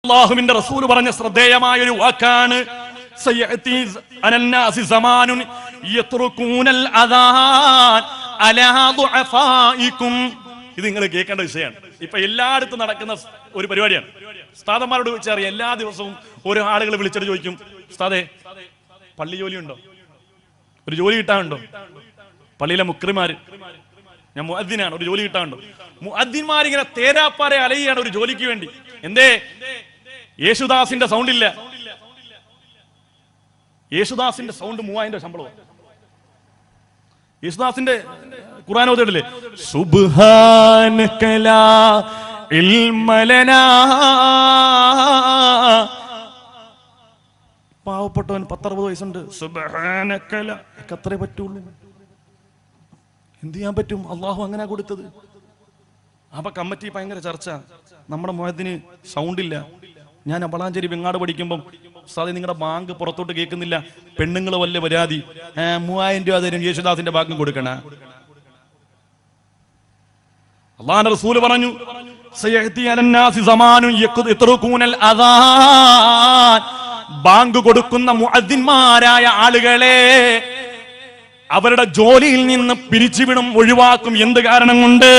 അല്ലാഹുവിന്റെ റസൂൽ പറഞ്ഞ ശ്രദ്ധേയമായ ഒരു വാക്കാണ് സയഅതി അനന്നാസി സമാനുൻ യത്റുകൂനൽ അദാൻ അലാ ദുഅഫായികും. ഇത് നിങ്ങൾ കേൾക്കേണ്ട വിഷയമാണ്. ഇപ്പൊ എല്ലായിടത്തും നടക്കുന്ന ഒരു പരിപാടിയാണ്. ഉസ്താദന്മാരോട് ചോദിച്ചറിയാം, എല്ലാ ദിവസവും ഓരോ ആളുകൾ വിളിച്ചിട്ട് ചോദിക്കും, ഉസ്താദേ പള്ളി ജോലി ഉണ്ടോ, ഒരു ജോലി കിട്ടാനുണ്ടോ? പള്ളിയിലെ മുക്രിമാര്, ഞാൻ മുഅദ്ദിനാണ്, ഒരു ജോലി കിട്ടാനുണ്ടോ? മുഅദ്ദിന്മാരിങ്ങനെ തേരാപ്പാരെ അലയാണ് ഒരു ജോലിക്ക് വേണ്ടി. എന്തേ? യേശുദാസിന്റെ സൗണ്ട് ഇല്ല. യേശുദാസിന്റെ സൗണ്ട് 3000 ശമ്പളം. യേശുദാസിന്റെ ഖുർആൻ ഓതിയിട്ടില്ലേ, സുബ്ഹാനക ലാ ഇൽമ ലനാ. പാവപ്പെട്ടവൻ 10-60 വയസ്സുണ്ട്, സുബ്ഹാനക ലാ, അത്രേ പറ്റുള്ളൂ. എന്ത് ചെയ്യാൻ പറ്റും? അള്ളാഹു അങ്ങനെ കൊടുത്തത്. അപ്പൊ കമ്മിറ്റി ഭയങ്കര ചർച്ച. നമ്മുടെ മുഅദ്ദിന് സൗണ്ട് ഇല്ല. ഞാൻ വളാഞ്ചേരി വെങ്ങാട് പഠിക്കുമ്പം ഉസ്താദേ നിങ്ങളുടെ ബാങ്ക് പുറത്തോട്ട് കേൾക്കുന്നില്ല, പെണ്ണുങ്ങൾ വല്ല പരാതി, 3000 രൂപ തരും, യേശുദാസിന്റെ ബാങ്കും കൊടുക്കണ. അല്ലാഹുവിന്റെ റസൂൽ പറഞ്ഞു, സയഅതി അലന്നാസി സമാനുൻ യത്റുകൂനൽ അദാൻ. ബാങ്ക് കൊടുക്കുന്ന മുഅദ്ദിന്മാരായ ആളുകളെ അവരുടെ ജോലിയിൽ നിന്ന് പിരിച്ചുവിടും, ഒഴിവാക്കും. എന്ത് കാരണം കൊണ്ട്?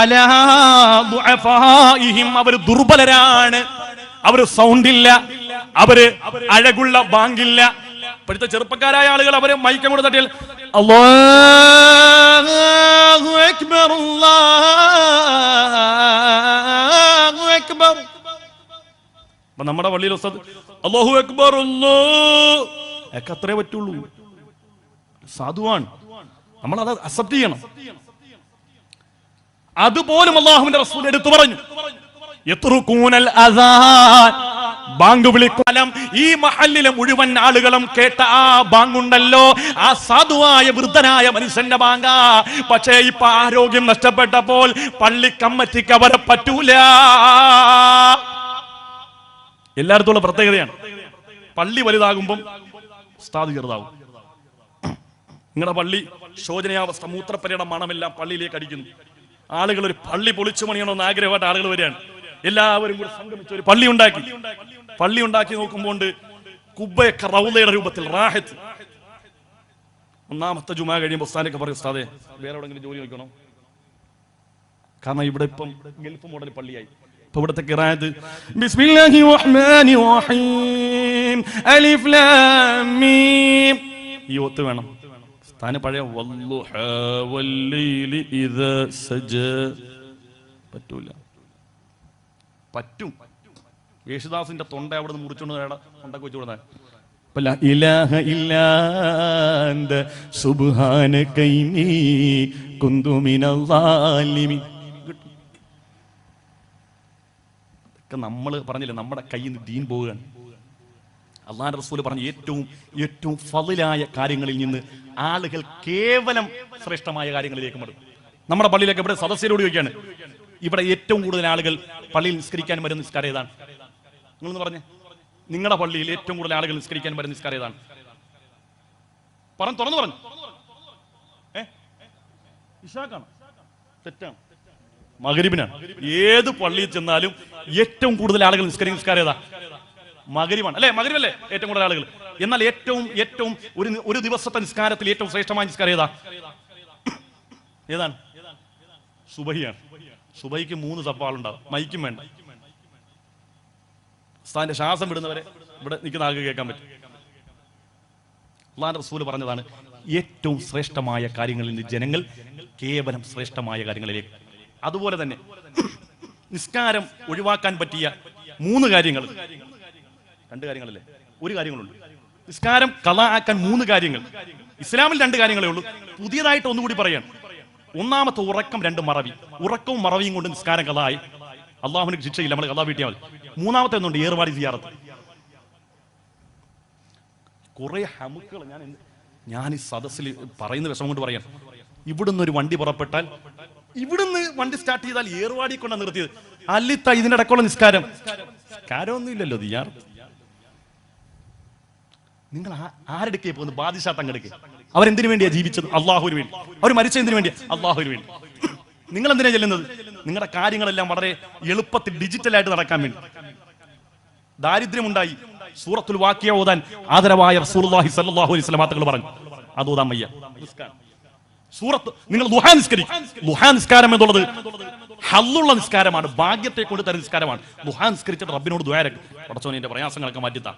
അലാ ദുഅഫാഇഹിം, അവർ ദുർബലരാണ്, അവര് സൗണ്ടില്ല, അവര് അഴകുള്ള ബാങ്കില്ല. ഇപ്പോഴത്തെ ചെറുപ്പക്കാരായ ആളുകൾ അവര് മൈക്കം കൂടെ തട്ടിയാൽ അല്ലാഹു അക്ബർ അല്ലാഹു അക്ബർ. അപ്പൊ നമ്മുടെ പള്ളിയിൽ ഉസ്താദ് അല്ലാഹു അക്ബർ ഒക്കെ അത്രേ പറ്റുള്ളൂ. സാധുവാണ്, നമ്മൾ അത് അക്സെപ്റ്റ് ചെയ്യണം. അതുപോലും അല്ലാഹുവിന്റെ റസൂൽ എടുത്തു പറഞ്ഞു, യത്റുകൂനൽ അദാൻ, ബാങ്ക് വിളിക്കാലം ഈ മഹല്ലിലെ മുഴുവൻ ആളുകളും കേട്ട ആ ബാങ്കുണ്ടല്ലോ, ആ സാധുവായ വൃദ്ധനായ മനുഷ്യന്റെ ബാങ്കാ. പക്ഷേ ഇപ്പൊ ആരോഗ്യം നഷ്ടപ്പെട്ടപ്പോൾ പള്ളി കമ്മിറ്റിക്ക് അവരെ പറ്റൂല. എല്ലായിടത്തുള്ള പ്രത്യേകതയാണ്. പള്ളി വലുതാകുമ്പം ഉസ്താദ് ചെറുതാവും. നിങ്ങളുടെ പള്ളി ശോചനീയാവസ്ഥ, മൂത്രപ്പരയുടെ മണമെല്ലാം പള്ളിയിലേക്ക് അടിക്കുന്നു. ആളുകൾ ഒരു പള്ളി പൊളിച്ചു പണിയണമെന്ന് ആഗ്രഹമായിട്ട് ആളുകൾ വരികയാണ്. എല്ലാവരും കൂടെ സംഗമിച്ച് ഒരു പള്ളി ഉണ്ടാക്കി നോക്കുമ്പോൾ കുബ്ബയൊക്കെ റൗളയുടെ രൂപത്തിൽ റാഹത്ത്. ഒന്നാമത്തെ ജുമാ കഴിയുമ്പോൾ ഉസ്താദൊക്കെ പറയും, ഉസ്താദേ വേറെ എവിടെയെങ്കിലും ജോലി നോക്കണം, കാരണം ഇവിടെ ഇപ്പം ഗൾഫ് മോഡൽ പള്ളിയായി. ഇപ്പൊ ഇവിടുത്തെ ഖിറാഅത്ത് ബിസ്മില്ലാഹിർ റഹ്മാനിർ റഹീം അലിഫ് ലാം മീം, ഈ ഒത്ത് വേണം. സ്ഥാന പഴയ വല്ലുഹാ വല്ലൈലി ഇദാ സജാ പറ്റൂല. പറ്റും. യേശുദാസിന്റെ തൊണ്ട അവിടെ നിന്ന് മുറിച്ചുകൊണ്ട് തൊണ്ടക്ക് വെച്ചു കൊടുത്താൽ ഇലാഹ ഇല്ലാ അന്ത സുബ്ഹാനക ഇന്നി കുന്തു മിനൽ ളാലിമീൻ. നമ്മൾ പറഞ്ഞില്ല, നമ്മുടെ കയ്യിൽ നിന്ന് ദീൻ പോവുകയാണ്. അല്ലാഹുവിന്റെ റസൂൽ പറഞ്ഞ ഏറ്റവും ഫളിലായ കാര്യങ്ങളിൽ നിന്ന് ആളുകൾ കേവലം ശ്രേഷ്ഠമായ കാര്യങ്ങളിലേക്ക് മടുക്കും. നമ്മുടെ പള്ളിയിലൊക്കെ ഇവിടെ സദസ്യരോട് ചോദിക്കുകയാണ്, ഇവിടെ ഏറ്റവും കൂടുതൽ ആളുകൾ പള്ളിയിൽ നിസ്കരിക്കാൻ വരുന്ന നിസ്കാരം ഏതാണ്? നിങ്ങളൊന്ന് പറഞ്ഞേ, നിങ്ങളുടെ പള്ളിയിൽ ഏറ്റവും കൂടുതൽ ആളുകൾ നിസ്കരിക്കാൻ വരുന്ന നിസ്കാരം ഏതാണ്? തുറന്നു പറഞ്ഞു. ഇശാക്കാണ്? തെറ്റാണ്, മഗ്രിബിനാണ്. ഏത് പള്ളിയിൽ ചെന്നാലും ഏറ്റവും കൂടുതൽ ആളുകൾ നിസ്കരിക്കുന്ന നിസ്കാരം ഏതാ? മഗ്രിബാണ് അല്ലേ? മഗ്രിബല്ലേ ഏറ്റവും കൂടുതൽ ആളുകൾ. എന്നാൽ ഏറ്റവും ഒരു ദിവസത്തെ നിസ്കാരത്തിൽ ഏറ്റവും ശ്രേഷ്ഠമായ നിസ്കാരം ഏതാണ്? സുബഹിയാണ്. സുബഹിക്ക് 3 സഫാളുണ്ടാവും, മൈക്കും വേണ്ട. ഉസ്താദിന്റെ ശ്വാസം വിടുന്നവരെ ഇവിടെ നിൽക്കുന്ന ആൾക്ക് കേൾക്കാൻ പറ്റും. അല്ലാഹുവിന്റെ റസൂൽ പറഞ്ഞതാണ്, ഏറ്റവും ശ്രേഷ്ഠമായ കാര്യങ്ങളിൽ നിന്ന് ജനങ്ങൾ കേവലം ശ്രേഷ്ഠമായ കാര്യങ്ങളിലേക്ക്. അതുപോലെ തന്നെ നിസ്കാരം ഒഴിവാക്കാൻ പറ്റിയ 3 കാര്യങ്ങൾ, 2 കാര്യങ്ങളല്ലേ, 1 കാര്യങ്ങളുണ്ട്. നിസ്കാരം ഖളാ ആക്കാൻ 3 കാര്യങ്ങൾ. ഇസ്ലാമിൽ 2 കാര്യങ്ങളേ ഉള്ളൂ. പുതിയതായിട്ട് ഒന്നുകൂടി പറയാണ്. ഒന്നാമത്തെ ഉറക്കം, 2 മറവി. ഉറക്കവും മറവിയും കൊണ്ട് നിസ്കാരം ഖളായി, അള്ളാഹുവിന് ശിക്ഷയില്ല, നമ്മൾ ഖളാ വീട്ടിയാൽ മതി. മൂന്നാമത്തെ ഒന്നുണ്ട്, ഏർവാടി സിയാറത്ത്. കുറെ ഹമുക്കൾ ഞാൻ ഈ സദസ്സിൽ പറയുന്ന വിഷമം കൊണ്ട് പറയാം. ഇവിടുന്ന് ഒരു വണ്ടി പുറപ്പെട്ടാൽ, ഇവിടുന്ന് വണ്ടി സ്റ്റാർട്ട് ചെയ്താൽ ഏർവാടി കൊണ്ടാണ് നിർത്തിയത്. അല്ലിത്ത ഇതിന്റെ ഇടക്കുള്ള നിസ്കാരമൊന്നും ഇല്ലല്ലോ. സിയാറത്ത് നിങ്ങൾ ആരെടുക്കേ പോകുന്നത്? ബാദിഷാ തങ്ങെടുക്കേ. അവരെന്തിനു വേണ്ടിയാ ജീവിച്ചത്? അള്ളാഹുവിന് വേണ്ടി. അവർ മരിച്ച എന്തിനു വേണ്ടി? അള്ളാഹുവിന് വേണ്ടി. നിങ്ങൾ എന്തിനാ ചെല്ലുന്നത്? നിങ്ങളുടെ കാര്യങ്ങളെല്ലാം വളരെ എളുപ്പത്തിൽ ഡിജിറ്റലായിട്ട് നടക്കാൻ വേണ്ടി. ദാരിദ്ര്യമുണ്ടായി, സൂറത്തുൽ വാഖിയ ഓതാൻ ആദരവായ റസൂലുള്ളാഹി സ്വല്ലല്ലാഹു അലൈഹി വസല്ലം തങ്ങൾ പറഞ്ഞു, അത് ഓതാൻ വയ്യ. സൂറത്ത് നിങ്ങൾ ദുഹാ നിസ്കരിക്കും. ദുഹാ നിസ്കാരം എന്നുള്ളത് ഹല്ലുള്ള നിസ്കാരമാണ്, ഭാഗ്യത്തെ കൊണ്ട് തരുന്ന നിസ്കാരമാണ്. ദുഹാ നിസ്കരിച്ചിട്ട് റബ്ബിനോട് ദുആ ചെയ്യ്, പടച്ചോനെ എന്റെ പ്രയാസങ്ങളൊക്കെ മാറ്റിത്താ,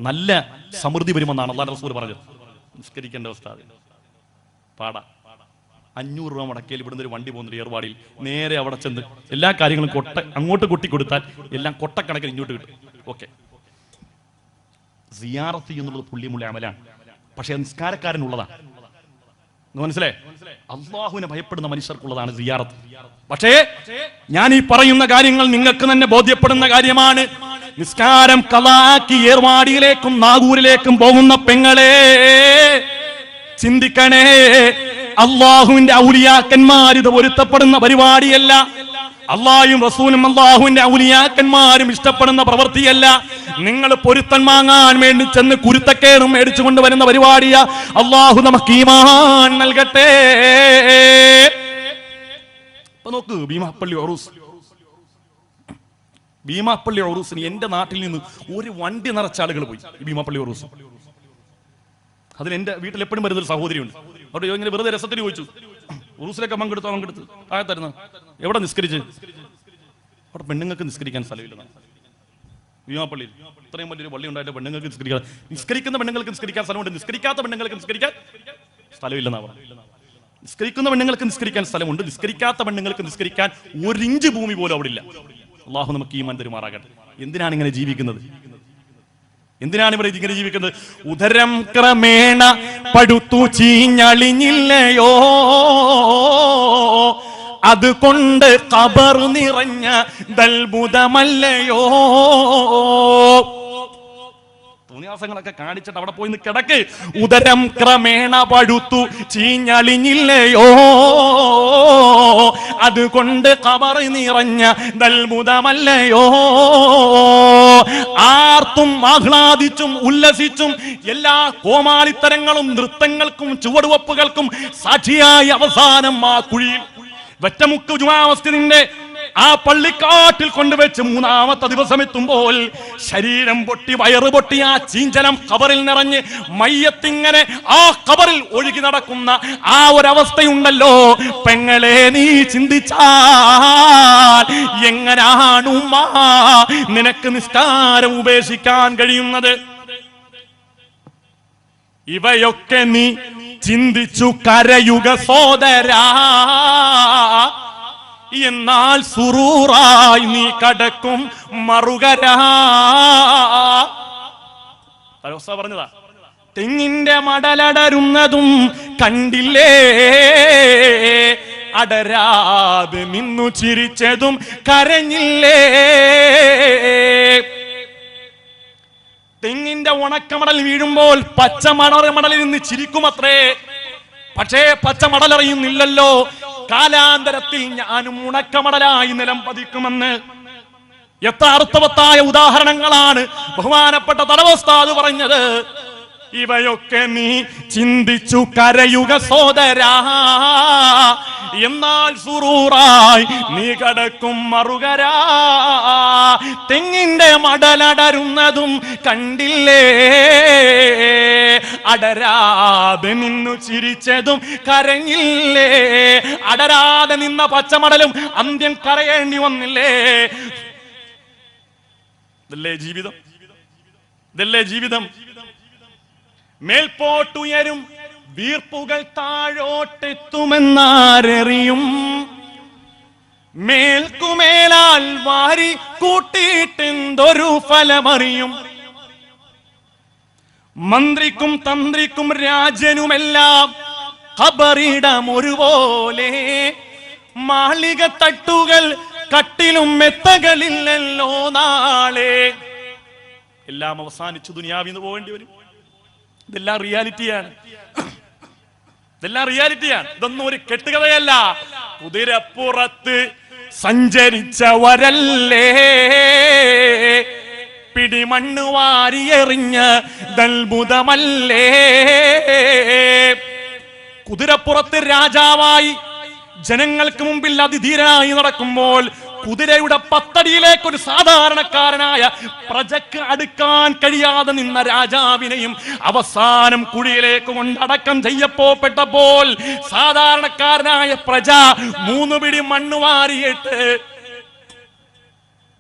നല്ല സമൃദ്ധി വരുമെന്നാണ് അല്ലാഹുവിന്റെ റസൂൽ പറഞ്ഞത്. നിസ്കരിക്കേണ്ട അവസ്ഥ പാടാ. 500 രൂപ മുടക്കിയാൽ ഇവിടുന്ന് ഒരു വണ്ടി പോകുന്നുണ്ട് ഏർവാടിയിൽ, നേരെ അവിടെ ചെന്ന് എല്ലാ കാര്യങ്ങളും അങ്ങോട്ട് കൊട്ടി കൊടുത്താൽ എല്ലാം കൊട്ടക്കണക്കിന് ഇങ്ങോട്ട് കിട്ടും. ഓക്കെ, സിയാറത്ത് എന്നുള്ളത് പുള്ളിമുള്ള അമലാണ്, പക്ഷെ നിസ്കാരക്കാരനുള്ളതാണ്. മനസ്സിലേ, അള്ളാഹുവിനെ ഭയപ്പെടുന്ന മനുഷ്യർക്കുള്ളതാണ് സിയാറത്ത്. പക്ഷേ ഞാൻ ഈ പറയുന്ന കാര്യങ്ങൾ നിങ്ങൾക്ക് തന്നെ ബോധ്യപ്പെടുന്ന കാര്യമാണ്. നിസ്കാരം ഖളാക്കി ഏർവാടിയിലേക്കും നാഗൂരിലേക്കും പോകുന്ന പെങ്ങളെ ചിന്തിക്കണേ, അള്ളാഹുവിന്റെ ഔലിയാക്കന്മാർ ഇത് പൊരുത്തപ്പെടുന്ന പരിപാടിയല്ല. അള്ളാഹും റസൂലും അള്ളാഹുവിന്റെ ഔലിയാക്കന്മാരും ഇഷ്ടപ്പെടുന്ന പ്രവൃത്തിയല്ല. നിങ്ങൾ പൊരുത്തൻ വാങ്ങാൻ വേണ്ടി ചെന്ന് കുരുത്തക്കേറും മേടിച്ചു കൊണ്ടുവരുന്ന പരിപാടിയാ. അള്ളാഹു നമുക്ക് ഈമാൻ നൽകട്ടെ. നോക്ക്, ഭീമാപ്പള്ളി ഉറൂസിന് എന്റെ നാട്ടിൽ നിന്ന് ഒരു വണ്ടി നിറച്ച ആളുകൾ പോയി ഭീമാപ്പള്ളി ഉറൂസ്. അതിൽ എന്റെ വീട്ടിൽ എപ്പോഴും വരുന്നൊരു സഹോദരിയുണ്ട്. അവിടെ ഇങ്ങനെ വെറുതെ രസത്തിന് ചോദിച്ചു, ഉറൂസിലൊക്കെ പങ്കെടുത്ത് താഴത്തായിരുന്നു, എവിടെ നിസ്കരിച്ച്? അവിടെ പെണ്ണുങ്ങൾക്ക് നിസ്കരിക്കാൻ സ്ഥലമില്ല. ഭീമാപ്പള്ളിയിൽ ഇത്രയും വലിയൊരു പള്ളി ഉണ്ടായിട്ട് പെണ്ണുങ്ങൾക്ക് നിസ്കരിക്കുന്ന പെണ്ണുങ്ങൾക്ക് നിസ്കരിക്കാൻ സ്ഥലമുണ്ട്, നിസ്കരിക്കാത്ത പെണ്ണുങ്ങൾക്ക് നിസ്കരിക്കാൻ സ്ഥലമില്ലെന്നാ പറഞ്ഞത്. നിസ്കരിക്കുന്ന പെണ്ണുങ്ങൾക്ക് നിസ്കരിക്കാൻ സ്ഥലമുണ്ട്, നിസ്കരിക്കാത്ത പെണ്ണുങ്ങൾക്ക് നിസ്കരിക്കാൻ 1 ഇഞ്ച് ഭൂമി പോലും അവിടെ ഇല്ല. അള്ളാഹു നമുക്ക് ഈമാൻ തരുമാറാകട്ടെ. എന്തിനാണ് ഇങ്ങനെ ജീവിക്കുന്നത്? എന്തിനാണ് ഇവർ ഇങ്ങനെ ജീവിക്കുന്നത്? ഉദരം ക്രമേണ പടുത്തു ചീഞ്ഞളിഞ്ഞില്ലയോ, അതുകൊണ്ട് ഖബർ നിറഞ്ഞ ദൽബുദമല്ലയോ. തോന്നിയാസങ്ങളൊക്കെ കാണിച്ചിട്ട് അവിടെ പോയി കിടക്ക്. ഉദരം ക്രമേണ പടുത്തു ചീഞ്ഞളിഞ്ഞില്ലയോ, അതുകൊണ്ട് ഖബർ നിറഞ്ഞ ദൽബുദമല്ലയോ. ആർത്തും ആഹ്ലാദിച്ചും ഉല്ലസിച്ചും എല്ലാ കോമാളിത്തരങ്ങളും നൃത്തങ്ങൾക്കും ചുവടുവപ്പുകൾക്കും സാക്ഷിയായി അവസാനം ആ കുഴിയിൽ വെറ്റമുക്ക് ജുമാ മസ്ജിദിന്റെ ആ പള്ളിക്കാട്ടിൽ കൊണ്ടുവച്ച് 3ാമത്തെ ദിവസം എത്തുമ്പോൾ ശരീരം പൊട്ടി വയറ് പൊട്ടി ആ ചീഞ്ചലം ഖബറിൽ നിറഞ്ഞ് മയ്യത്തിങ്ങനെ ആ ഖബറിൽ ഒഴുകി നടക്കുന്ന ആ ഒരവസ്ഥയുണ്ടല്ലോ പെങ്ങളെ, നീ ചിന്തിച്ചാൽ എങ്ങനാണ് ഉമ്മാ നിനക്ക് നിസ്കാരം ഉപേക്ഷിക്കാൻ കഴിയുന്നത്? ഇവയൊക്കെ നീ ചിന്തിച്ചു കരയുക സോദരാ, എന്നാൽ സുറൂറായി നീ കടക്കും മറുകരാ. പറഞ്ഞതാ, തെങ്ങിന്റെ മടലടരുന്നതും കണ്ടില്ലേ, അടരാതെ നിന്നു ചിരിച്ചതും കരഞ്ഞില്ലേ. തെങ്ങിന്റെ ഉണക്കമടൽ വീഴുമ്പോൾ പച്ചമടലിൽ നിന്ന് ചിരിക്കുമത്രേ, പക്ഷേ പച്ചമടലറിയുന്നില്ലല്ലോ കാലാന്തരത്തിൽ ഞാനും ഉണക്കമടലായി നിലം പതിക്കുമെന്ന്. എത്ര അർത്ഥവത്തായ ഉദാഹരണങ്ങളാണ് ബഹുമാനപ്പെട്ട തടവസ്ഥാത് പറഞ്ഞത്. ഇവയൊക്കെ നീ ചിന്തിച്ചു കരയുക സോദരാ, എന്നാൽ സുറൂറായി നീ കടക്കും മറുകരാ. തെങ്ങിന്റെ മടലടരുന്നതും കണ്ടില്ലേ, അടരാതെ നിന്നു ചിരിച്ചതും കരഞ്ഞില്ലേ. അടരാതെ നിന്ന പച്ചമടലും അന്ത്യം കരയേണ്ടി വന്നില്ലേ. ഇതല്ലേ ജീവിതം? ഇതല്ലേ ജീവിതം? മേൽപോട്ടുയരും വീർപ്പുകൾ താഴോട്ടെത്തുമെന്നാരറിയും, മേൽക്കുമേലാൽ വാരി കൂട്ടിയിട്ടെന്തൊരു ഫലമറിയും. മന്ത്രിക്കും തന്ത്രിക്കും രാജനുമെല്ലാം ഖബറിടം ഒരുപോലെ, മാളിക തട്ടുകൾ കട്ടിലും മെത്തകളില്ലല്ലോ നാളെ. എല്ലാം അവസാനിച്ചു ദുനിയാവിന്ന് പോകേണ്ടി വരും. ഇതെല്ലാം റിയാലിറ്റിയാണ്, ഇതെല്ലാം റിയാലിറ്റിയാണ്. ഇതൊന്നും ഒരു കെട്ടുകഥയല്ല. കുതിരപ്പുറത്ത് സഞ്ചരിച്ചവരല്ലേ പിടിമണ്ണ് വാരിയെറിഞ്ഞ ദൽബുദമല്ലേ. കുതിരപ്പുറത്ത് രാജാവായി ജനങ്ങൾക്ക് മുമ്പിൽ അതിധീരനായി നടക്കുമ്പോൾ കുതിരയുടെ പത്തടിയിലേക്ക് ഒരു സാധാരണക്കാരനായ പ്രജക്ക് അടുക്കാൻ കഴിയാതെ നിന്ന രാജാവിനെയും അവസാനം കുഴിയിലേക്ക് കൊണ്ടടക്കം ചെയ്യപ്പെട്ടപ്പോൾ സാധാരണക്കാരനായ പ്രജ 3 പിടി മണ്ണ് വാരിയിട്ട്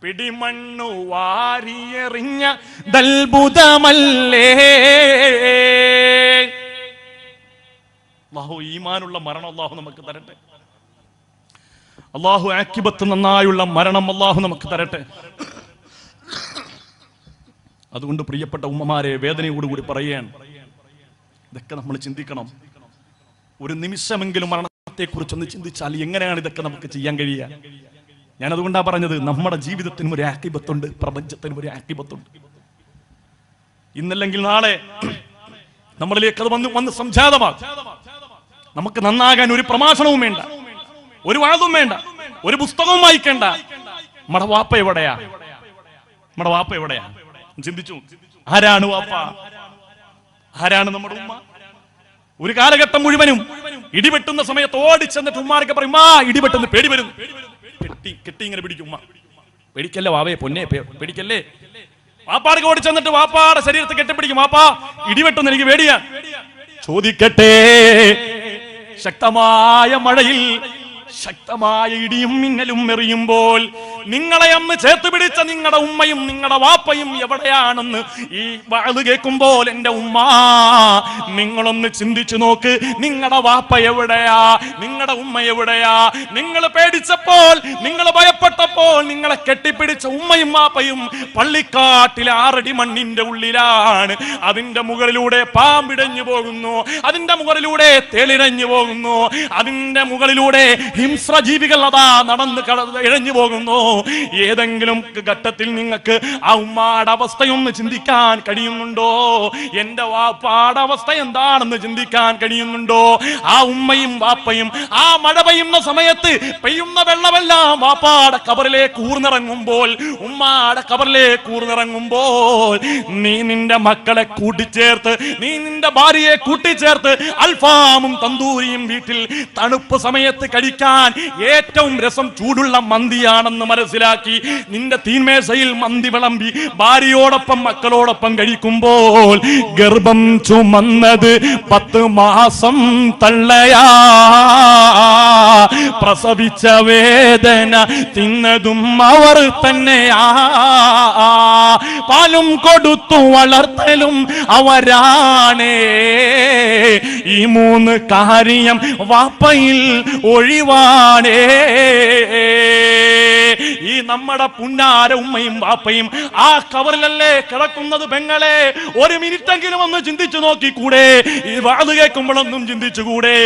പിടിമണ്ണു വാരിയെറിഞ്ഞ ദൽബുദമല്ലേ. അല്ലാഹു ഈമാനുള്ള മരണം അല്ലാഹു നമുക്ക് തരട്ടെ. അല്ലാഹു ആഖിബത്ത് നന്നായുള്ള മരണം അല്ലാഹു നമുക്ക് തരട്ടെ. അതുകൊണ്ട് പ്രിയപ്പെട്ട ഉമ്മമാരെ, വേദനയോടുകൂടി പറയുകയാണ്, ഇതൊക്കെ നമ്മൾ ചിന്തിക്കണം. ഒരു നിമിഷമെങ്കിലും മരണത്തെ കുറിച്ചൊന്ന് ചിന്തിച്ചാൽ എങ്ങനെയാണ് ഇതൊക്കെ നമുക്ക് ചെയ്യാൻ കഴിയുക? ഞാൻ അതുകൊണ്ടാണ് പറഞ്ഞത്, നമ്മുടെ ജീവിതത്തിനും ഒരു ആഖിബത്തുണ്ട്, പ്രപഞ്ചത്തിനും ഒരു ആഖിബത്തുണ്ട്. ഇന്നല്ലെങ്കിൽ നാളെ നമ്മളിലേക്ക് അത് വന്ന് സംജാതമാകും. നമുക്ക് നന്നാകാൻ ഒരു പ്രഭാഷണവും വേണ്ട, ഒരു വാഴവും വേണ്ട, ഒരു പുസ്തകവും വായിക്കേണ്ട. നമ്മുടെ വാപ്പ എവിടെയാ? നമ്മുടെ വാപ്പ എവിടെയാ? ചിന്തിച്ചു, ആരാണ് വാപ്പ? ആരാണ് നമ്മുടെ ഉമ്മ? ഒരു കാലഘട്ടം മുഴുവനും ഇടിവെട്ടുന്ന സമയത്ത് ഓടിച്ചെന്നിട്ട് ഉമ്മാരൊക്കെ പറയും, ഇടിവെട്ടുന്ന പേടി വരുന്നു. കെട്ടി ഇങ്ങനെ പിടിക്കും. ഉമ്മ പേടിക്കല്ലേ വാവേ, പൊന്നെ പേടിക്കല്ലേ. വാപ്പാടൊക്കെ ഓടിച്ചെന്നിട്ട് വാപ്പാടെ ശരീരത്തെ കെട്ടിപ്പിടിക്കും. വാപ്പാ ഇടിവെട്ടുന്ന എനിക്ക് പേടിയാ. ചോദിക്കട്ടെ, ശക്തമായ മഴയിൽ ശക്തമായ ഇടിയും മിന്നലും എറിയുമ്പോൾ നിങ്ങളെ അന്ന് ചേർത്ത് പിടിച്ച നിങ്ങളുടെ ഉമ്മയും നിങ്ങളുടെ വാപ്പയും എവിടെയാണെന്ന് ഈ വഅദ് കേൾക്കുമ്പോൾ എന്റെ ഉമ്മ നിങ്ങളൊന്ന് ചിന്തിച്ചു നോക്ക്. നിങ്ങളുടെ വാപ്പ എവിടെയാ? നിങ്ങളുടെ ഉമ്മ എവിടെയാ? നിങ്ങൾ പേടിച്ചപ്പോൾ, നിങ്ങൾ ഭയപ്പെട്ടപ്പോൾ നിങ്ങളെ കെട്ടിപ്പിടിച്ച ഉമ്മയും വാപ്പയും പള്ളിക്കാട്ടിലെ 6 അടി മണ്ണിന്റെ ഉള്ളിലാണ്. അതിന്റെ മുകളിലൂടെ പാമ്പിടഞ്ഞു പോകുന്നു, അതിന്റെ മുകളിലൂടെ തേളിടഞ്ഞു പോകുന്നു, അതിന്റെ മുകളിലൂടെ ഹിംസ്രജീവികൾ അതാ നടന്ന് ഇഴഞ്ഞു പോകുന്നു. ഏതെങ്കിലും ഘട്ടത്തിൽ നിങ്ങൾക്ക് ആ ഉമ്മാടെ അവസ്ഥയൊന്ന് ചിന്തിക്കാൻ കഴിയുന്നുണ്ടോ? എന്റെ വാപ്പാടെ അവസ്ഥ എന്താണെന്ന് ചിന്തിക്കാൻ കഴിയുന്നുണ്ടോ? ആ ഉമ്മയും വാപ്പയും ആ മഴ പെയ്യുന്ന സമയത്ത് പെയ്യുന്ന വെള്ളമെല്ലാം വാപ്പാടെ കബറിലേക്ക് ഊർന്നിറങ്ങുമ്പോൾ, ഉമ്മാടെ കബറിലേക്ക് ഊർന്നിറങ്ങുമ്പോൾ നീ നിന്റെ മക്കളെ കൂട്ടിച്ചേർത്ത്, നീ നിന്റെ ഭാര്യയെ കൂട്ടിച്ചേർത്ത് അൽഫാമും തന്തൂരിയും വീട്ടിൽ തണുപ്പ് സമയത്ത് കഴിക്കാൻ ഏറ്റവും രസം ചൂടുള്ള മന്തിയാണെന്ന് മനസ്സിലാക്കി നിന്റെ തീന്മേശയിൽ മന്തി വിളമ്പി ഭാര്യയോടൊപ്പം മക്കളോടൊപ്പം കഴിക്കുമ്പോൾ ഗർഭം ചുമന്നത് 10 മാസം തള്ളയാ, പ്രസവിച്ച വേദന തിന്നതും അവർ തന്നെയാ, പാലും കൊടുത്തു വളർത്തലും അവരാണേ. ഈ 3 കാര്യം വാപ്പയിൽ ഒഴിവാണേ. ഈ നമ്മുടെ പുന്നാര ഉമ്മയും വാപ്പയും ആ കവറിലല്ലേ കിടക്കുന്നത്? പെങ്ങളെ, ഒരു മിനിറ്റെങ്കിലും ഒന്ന് ചിന്തിച്ചു നോക്കിക്കൂടെ? ഈ വാത് കേൾക്കുമ്പോഴൊന്നും ചിന്തിച്ചുകൂടെ?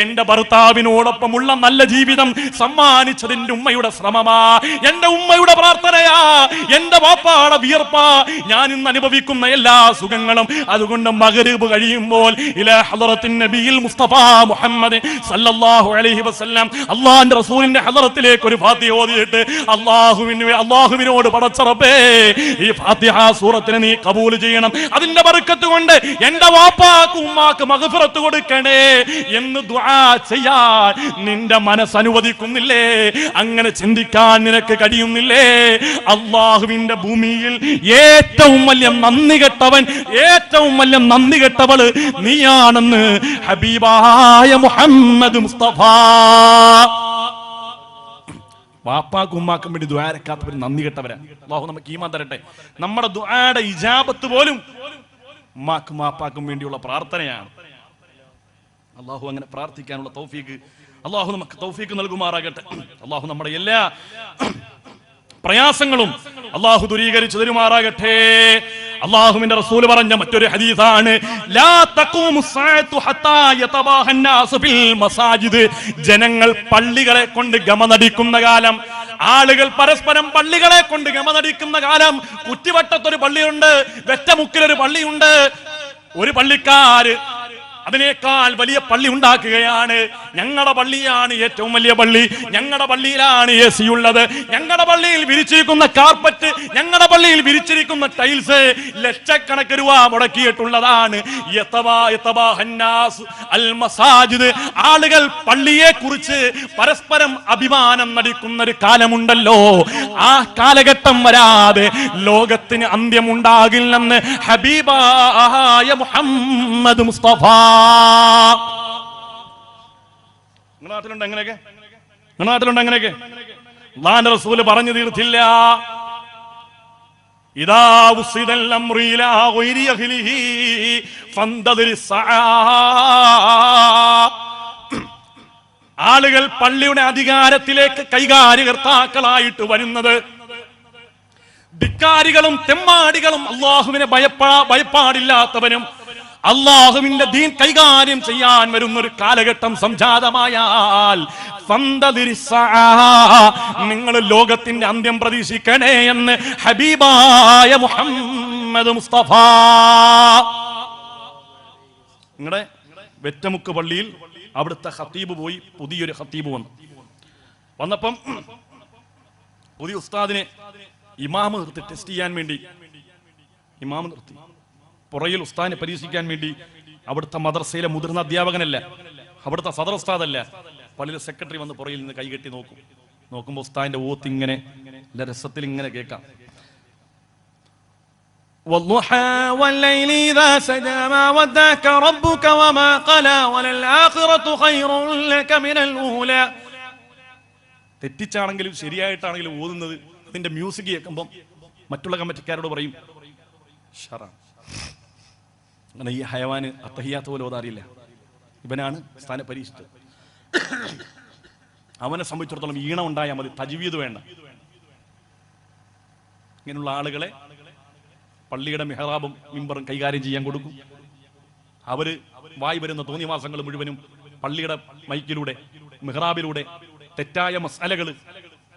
എന്റെ ഭർത്താവിനോടൊപ്പമുള്ള നല്ല ജീവിതം സമ്മാനിച്ചതിന്റെ ഉമ്മയുടെ ശ്രമമാ, എന്റെ ഉമ്മയുടെ പ്രാർത്ഥനയാ, എന്റെ വാപ്പാടെ വിയർപ്പാ ഞാൻ ഇന്ന് അനുഭവിക്കുന്ന എല്ലാ സുഖങ്ങളും. അതുകൊണ്ട് മഗ്രിബ് കഴിയുമ്പോൾ ഇലാ ഹളറത്തിൻ നബിയിൽ മുസ്തഫ മുഹമ്മദ് സല്ലല്ലാഹു അലൈഹി വസല്ലം അല്ലാഹുവിന്റെ റസൂലിന്റെ ഹളറത്തിലേക്ക് ഒരു ഫാത്തിഹ ഓതിയിട്ട് അല്ലാഹുവിനോട് പടച്ച റബ്ബേ, ഈ ഫാത്തിഹ സൂറത്തിനെ നീ കബൂൽ ചെയ്യണം, അതിന്റെ ബർക്കത്ത് കൊണ്ട് എന്റെ വാപ്പാക്ക് ഉമ്മാക്ക് മഗ്ഫിറത്ത് കൊടുക്കണേ എന്ന് ദുആ ചെയ്യാൻ നിന്റെ മനസ്സ് അനുവദിക്കുന്നില്ലേ? അങ്ങനെ ചിന്തിക്കാൻ നിനക്ക് കഴിയുന്നില്ലേ? അല്ലാഹുവിന്റെ ഭൂമിയിൽ ഏറ്റവും വലിയ നന്ദി കെട്ടവൻ, ഏറ്റവും വലിയ നന്ദി കെട്ടവള് നീയാണെന്ന് ഹബീബായ മുഹമ്മദ് മുസ്തഫ. വാപ്പാക്കും ഉമ്മാക്കും വേണ്ടി ദുആരക്കാത്തവർ നന്ദി കെട്ടവരാ. അല്ലാഹു നമുക്ക് ഈമാൻ തരട്ടെ. നമ്മുടെ ദുആയുടെ ഇജാബത്ത് പോലും ഉമ്മാക്കും വാപ്പാക്കും വേണ്ടിയുള്ള പ്രാർത്ഥനയാണ്. അല്ലാഹു അങ്ങനെ പ്രാർത്ഥിക്കാനുള്ള തൗഫീഖ് അല്ലാഹു നമുക്ക് തൗഫീഖ് നൽകുമാറാകട്ടെ. അല്ലാഹു നമ്മുടെ എല്ലാ പ്രയാസങ്ങളും അല്ലാഹു ദൂരീകരിച്ചു തരുമാറാകട്ടെ. അല്ലാഹുവിന്റെ റസൂൽ പറഞ്ഞ മറ്റൊരു ഹദീസാണ്, ലാ തഖൂമു സ്സാഅതു ഹത്താ യതബാഹൻ നാസു ഫിൽ മസാജിദ്. ജനങ്ങൾ പള്ളികളെ കൊണ്ട് ഗമനടിക്കുന്ന കാലം, ആളുകൾ പരസ്പരം പള്ളികളെ കൊണ്ട് ഗമനടിക്കുന്ന കാലം. കുറ്റിവട്ടത്തൊരു പള്ളിയുണ്ട്, വെറ്റമുക്കിലൊരു പള്ളിയുണ്ട്. ഒരു പള്ളിക്കാര് അതിനേക്കാൾ വലിയ പള്ളി ഉണ്ടാക്കുകയാണ്. ഞങ്ങളുടെ പള്ളിയാണ് ഏറ്റവും വലിയ പള്ളി, ഞങ്ങളുടെ പള്ളിയിലാണ് AC ഉള്ളത്, ഞങ്ങളുടെ പള്ളിയിൽ വിരിച്ചിരിക്കുന്ന കാർപ്പറ്റ്, ഞങ്ങളുടെ പള്ളിയിൽ വിരിച്ചിരിക്കുന്ന ടൈൽസ് ലക്ഷക്കണക്കിന് രൂപ മുടക്കിയിട്ടുള്ളതാണ്. ആളുകൾ പള്ളിയെ കുറിച്ച് പരസ്പരം അഭിമാനം നടിക്കുന്ന ഒരു കാലമുണ്ടല്ലോ, ആ കാലഘട്ടം വരാതെ ലോകത്തിന് അന്ത്യമുണ്ടാകില്ലെന്ന് ഹബീബായ മുഹമ്മദ് മുസ്തഫ. നിങ്ങളുടെ നാട്ടിലുണ്ട് എങ്ങനെയൊക്കെ? നിങ്ങളുടെ നാട്ടിലുണ്ട് എങ്ങനെയൊക്കെ? അല്ലാഹുവിന്റെ റസൂൽ പറഞ്ഞു തീർത്തില്ല. ഇദാ ഉസിദൽ അംറു ഇലാ ഗൈരി അഹ്ലിഹി ഫന്തദിർ സആ. ആളുകൾ പള്ളിയുടെ അധികാരത്തിലേക്ക് കൈകാര്യകർത്താക്കളായിട്ട് വരുന്നത് ധിക്കാരികളും തെമ്മാടികളും അള്ളാഹുവിനെ ഭയപ്പാടില്ലാത്തവനും അള്ളാഹുവിന്റെ ദീൻ കൈകാര്യം ചെയ്യാൻ വരുന്നൊരു കാലഘട്ടം സംജാതമായാൽ നിങ്ങൾ ലോകത്തിന്റെ അന്ത്യം പ്രതീക്ഷിക്കണേ എന്ന് ഹബീബായ മുഹമ്മദ് മുസ്തഫ. നിങ്ങളുടെ വെറ്റമുക്ക് പള്ളിയിൽ അവിടുത്തെ ഖത്തീബ് പോയി, പുതിയൊരു ഖത്തീബ് വന്നപ്പം പുതിയ ഉസ്താദിനെ ഇമാമ് നിർത്തി ടെസ്റ്റ് ചെയ്യാൻ വേണ്ടി ഇമാമ് നിർത്തി. പുറയിൽ ഉസ്താദിനെ പരീക്ഷിക്കാൻ വേണ്ടി അവിടുത്തെ മദ്രസയിലെ മുതിർന്ന അധ്യാപകനല്ല, അവിടുത്തെ സദർ ഉസ്താദല്ല, പള്ളിയിലെ സെക്രട്ടറി വന്ന് പുറയിൽ നിന്ന് കൈകെട്ടി നോക്കുമ്പോൾ ഉസ്താദിന്റെ ഓത്ത് ഇങ്ങനെ രസത്തിൽ ഇങ്ങനെ കേൾക്കാം. والضحى والليل إذا سجى ما ودعك ربك وما قلى وللآخرة خير لك من الأولى. തെറ്റിച്ചാണെങ്കിലും ശരിയായിട്ടാണെങ്കിലും ഓതുന്നത് അതിന്റെ മ്യൂസിക് കേൾക്കുമ്പോൾ മറ്റുള്ള കമ്മിറ്റിക്കാരോട് പറയും ഷറാണ്. അങ്ങനെ ഈ ഹയവാന് അത്തഹിയാത്ത് പോലെ ഓതാറിയില്ല. ഇവനാണ് സ്ഥാന പരീക്ഷിച്ചത്. അവനെ സംബന്ധിച്ചിടത്തോളം ഈണം ഉണ്ടായാൽ മതി, തജ്വീദ് വേണ്ട. ഇങ്ങനെയുള്ള ആളുകളെ പള്ളിയുടെ മിഹ്റാബും മിമ്പറും കൈകാര്യം ചെയ്യാൻ കൊടുക്കും. അവര് വായി വരുന്ന തോന്നിവാസങ്ങൾ മുഴുവനും പള്ളിയുടെ മൈക്കിലൂടെ മിഹ്റാബിലൂടെ തെറ്റായ മസാലകൾ,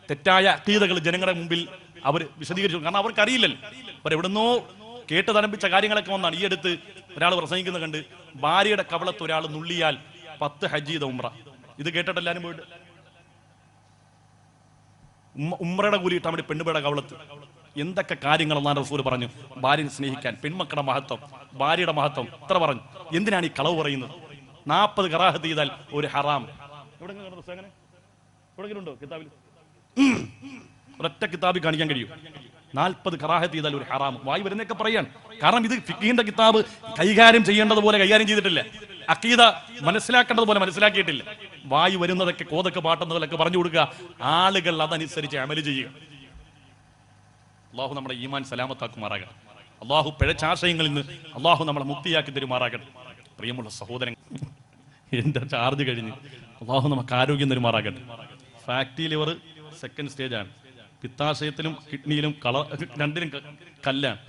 തെറ്റായ അഖീദകൾ ജനങ്ങളുടെ മുമ്പിൽ അവർ വിശദീകരിച്ചു. കാരണം അവർക്ക് അറിയില്ലല്ലോ, അവരെവിടുന്നോ കേട്ട് തലമ്പിച്ച കാര്യങ്ങളൊക്കെ വന്നാണ്. ഈ അടുത്ത് ഒരാൾ പ്രസംഗിക്കുന്നത് കണ്ട് ഭാര്യയുടെ കവളത്ത് ഒരാൾ നുള്ളിയാൽ 10 ഹജ്ജ് ചെയ്ത ഉംറ. ഇത് കേട്ടിട്ട് എല്ലാവരും പോയിട്ട് ഉംറയുടെ കൂലി ഇട്ടാൽ വേണ്ടി പെണ്ണുപേടെ കവളത്ത്. എന്തൊക്കെ കാര്യങ്ങൾ അല്ലാഹുവിന്റെ റസൂൽ പറഞ്ഞു. ഭാര്യനെ സ്നേഹിക്കാൻ, പെൺമക്കളുടെ മഹത്വം, ഭാര്യയുടെ മഹത്വം എത്ര പറഞ്ഞു. എന്തിനാണ് ഈ കളവ് പറയുന്നത്? 40 കറാഹത്ത് ചെയ്താൽ ഒരു ഹറാം. എവിടെയെങ്കിലും കിതാബിൽ ഒരൊറ്റ കിതാബിൽ കാണിക്കാൻ കഴിയും 40 കറാഹത്ത് ചെയ്താൽ ഒരു ഹറാം. വായി വരുന്നൊക്കെ പറയാണ്. കാരണം ഇത് ഫിഖ്ഹിന്റെ കിതാബ് കൈകാര്യം ചെയ്യേണ്ടതുപോലെ കൈകാര്യം ചെയ്തിട്ടില്ല, അഖീദ മനസ്സിലാക്കേണ്ടതുപോലെ മനസ്സിലാക്കിയിട്ടില്ല. വായി വരുന്നതൊക്കെ കോതൊക്കെ പാട്ടുന്നതൊക്കെ പറഞ്ഞു കൊടുക്കുക, ആളുകൾ അതനുസരിച്ച് അമല് ചെയ്യുക. അള്ളാഹു നമ്മുടെ ഈമാൻ സലാമത്താക്കുമാറാകട്ടെ. അള്ളാഹു പിഴച്ചാശയങ്ങളിൽ നിന്ന് അള്ളാഹു നമ്മളെ മുക്തിയാക്കി തരുമാറാകട്ടെ. പ്രിയമുള്ള സഹോദരൻ, എന്റെ ചാർജ് കഴിഞ്ഞ് അള്ളാഹു നമുക്ക് ആരോഗ്യം തരുമാറാകട്ടെ. ഫാറ്റി ലിവർ സെക്കൻഡ് സ്റ്റേജാണ്. പിത്താശയത്തിലും കിഡ്നിയിലും രണ്ടിലും കല്ലാണ്.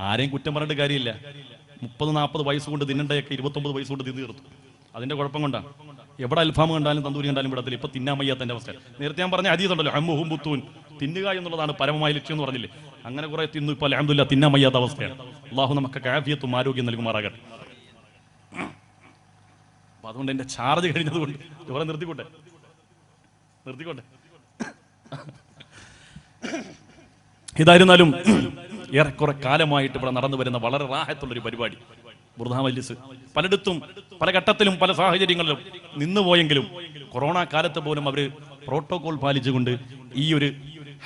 ആരെയും കുറ്റം പറഞ്ഞിട്ട് കാര്യമില്ല. 30-40 വയസ്സ് കൊണ്ട് തിന്നണ്ടയൊക്കെ 29 വയസ്സ് കൊണ്ട് തിന്നു തീർത്തു. അതിന്റെ കുഴപ്പം കൊണ്ടാണ്. എവിടെ അൽഫാം കണ്ടാലും തന്തൂരി കണ്ടാലും വിടത്തില്ല. ഇപ്പൊ തിന്നാൻ വയ്യാത്തതിന്റെ അവസ്ഥ. നേരത്തെ ഞാൻ പറഞ്ഞ ഹദീസുണ്ടല്ലോ, ഹമ്മുഹും ബുത്തൂൻ, തിന്നുക എന്നുള്ളതാണ് പരമമായ ലക്ഷ്യം എന്ന് പറഞ്ഞില്ലേ. അങ്ങനെ കുറെ തിന്നു, ഇപ്പൊ അൽഹംദുലില്ലാഹ് തിന്നാൻ വയ്യാത്ത അവസ്ഥയാണ്. അള്ളാഹു നമുക്ക് ആഫിയത്തും ആരോഗ്യം നൽകുമാറാകട്ടെ. അപ്പൊ അതുകൊണ്ട് എന്റെ ചാർജ് കഴിഞ്ഞത് കൊണ്ട് ഇവിടെ നിർത്തിക്കോട്ടെ. ഇതായിരുന്നാലും ഏറെക്കുറെ കാലമായിട്ട് ഇവിടെ നടന്നു വരുന്ന വളരെ റാഹത്തുള്ളൊരു പരിപാടി ബുർദ മജ്ലിസ്. പലയിടത്തും പല ഘട്ടത്തിലും പല സാഹചര്യങ്ങളിലും നിന്നുപോയെങ്കിലും കൊറോണ കാലത്ത് പോലും അവര് പ്രോട്ടോകോൾ പാലിച്ചുകൊണ്ട് ഈ ഒരു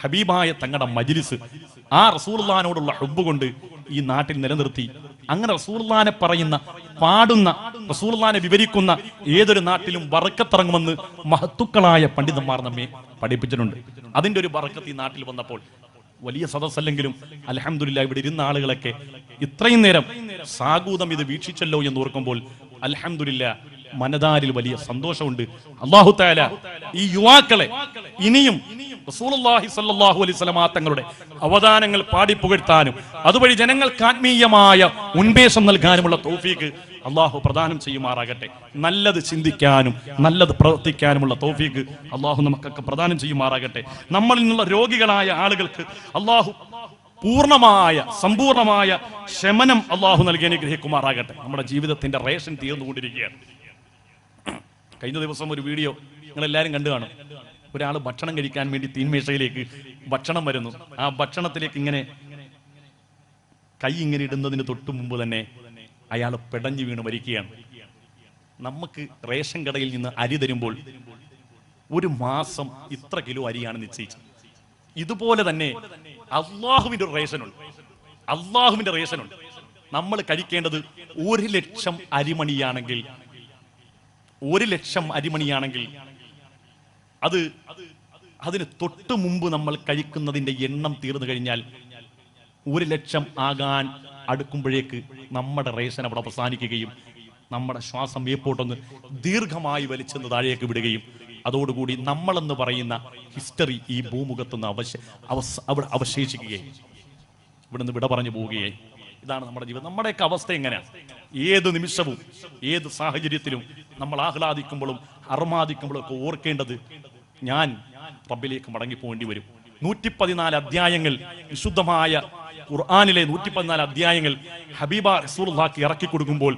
ഹബീബായ തങ്ങളുടെ മജ്ലിസ് ആ റസൂലുള്ളാഹിനോടുള്ള ഹുബ്ബ് കൊണ്ട് ഈ നാട്ടിൽ നിലനിർത്തി. അങ്ങനെ റസൂലുള്ളാഹിനെ പറയുന്ന, പാടുന്ന, റസൂലുള്ളാഹിനെ വിവരിക്കുന്ന ഏതൊരു നാട്ടിലും ബറക്കത്തിറങ്ങുമെന്ന് മഹത്തുക്കളായ പണ്ഡിതന്മാർ നമ്മെ പഠിപ്പിച്ചിട്ടുണ്ട്. അതിന്റെ ഒരു ബറക്കത്ത് ഈ നാട്ടിൽ വന്നപ്പോൾ വലിയ സദസ്സല്ലെങ്കിലും അൽഹംദുലില്ലാഹ് ഇവിടെ ഇരുന്ന ആളുകളൊക്കെ ഇത്രയും നേരം സാഗൂതം ഇത് വീക്ഷിച്ചല്ലോ എന്ന് ഓർക്കുമ്പോൾ അൽഹംദുലില്ലാഹ് മനതാരിൽ വലിയ സന്തോഷമുണ്ട്. അല്ലാഹു തആല ഈ യുവാക്കളെ ഇനിയും റസൂലുള്ളാഹി സ്വല്ലല്ലാഹു അലൈഹി വസല്ലം തങ്ങളുടെ അവദാനങ്ങൾ പാടി പുകഴ്ത്താനും അതുവഴി ജനങ്ങൾക്ക് ആത്മീയമായ ഉന്മേഷം നൽകാനുമുള്ള തൗഫീഖ് അള്ളാഹു പ്രദാനം ചെയ്യുമാറാകട്ടെ. നല്ലത് ചിന്തിക്കാനും നല്ലത് പ്രവർത്തിക്കാനുമുള്ള തൗഫീഖ് അള്ളാഹു നമുക്കൊക്കെ പ്രദാനം ചെയ്യുമാറാകട്ടെ. നമ്മളിൽ നിന്നുള്ള രോഗികളായ ആളുകൾക്ക് അള്ളാഹു പൂർണ്ണമായ സമ്പൂർണമായ ശമനം അള്ളാഹു നൽകി അനുഗ്രഹിക്കുമാറാകട്ടെ. നമ്മുടെ ജീവിതത്തിന്റെ റേഷൻ തീർന്നുകൊണ്ടിരിക്കുകയാണ്. കഴിഞ്ഞ ദിവസം ഒരു വീഡിയോ നിങ്ങളെല്ലാവരും കണ്ടു കാണും. ഒരാൾ ഭക്ഷണം കഴിക്കാൻ വേണ്ടി തീന്മേശയിലേക്ക് ഭക്ഷണം വരുന്നു. ആ ഭക്ഷണത്തിലേക്ക് ഇങ്ങനെ കൈ ഇങ്ങനെ ഇടുന്നതിന് തൊട്ടു മുമ്പ് തന്നെ അയാൾ പെടഞ്ഞു വീണ് മരിക്കുകയാണ്. നമുക്ക് റേഷൻ കടയിൽ നിന്ന് അരി തരുമ്പോൾ ഒരു മാസം ഇത്ര കിലോ അരിയാണ് നിശ്ചയിച്ചത്. ഇതുപോലെ തന്നെ അള്ളാഹുവിന്റെ റേഷനുണ്ട്. അള്ളാഹുവിന്റെ റേഷനുണ്ട്. നമ്മൾ കഴിക്കേണ്ടത് 1,00,000 അരിമണിയാണെങ്കിൽ 1,00,000 അരിമണിയാണെങ്കിൽ അതിന് തൊട്ട് മുമ്പ് നമ്മൾ കഴിക്കുന്നതിന്റെ എണ്ണം തീർന്നു കഴിഞ്ഞാൽ 1,00,000 ആകാൻ അടുക്കുമ്പോഴേക്ക് നമ്മുടെ റേഷൻ അവിടെ അവസാനിക്കുകയും നമ്മുടെ ശ്വാസം മേപ്പോട്ടൊന്ന് ദീർഘമായി വലിച്ചെന്ന് താഴേക്ക് വിടുകയും അതോടുകൂടി നമ്മളെന്ന് പറയുന്ന ഹിസ്റ്ററി ഈ ഭൂമുഖത്തുനിന്ന് അവിടെ അവശേഷിക്കുകയായി, ഇവിടുന്ന് വിട പറഞ്ഞു പോവുകയായി. ഇതാണ് നമ്മുടെ ജീവിതം. നമ്മുടെയൊക്കെ അവസ്ഥ എങ്ങനെയാണ്? ഏത് നിമിഷവും ഏത് സാഹചര്യത്തിലും നമ്മൾ ആഹ്ലാദിക്കുമ്പോഴും അർമാദിക്കുമ്പോഴും ഒക്കെ ഓർക്കേണ്ടത് ഞാൻ റബ്ബിലേക്ക് മടങ്ങിപ്പോകേണ്ടി വരും. 114 അധ്യായങ്ങൾ വിശുദ്ധമായ ഖുർആനിലെ 114 അധ്യായങ്ങൾ ഹബീബ റസൂലുള്ളാഹിക്ക് ഇറക്കി കൊടുക്കുമ്പോൾ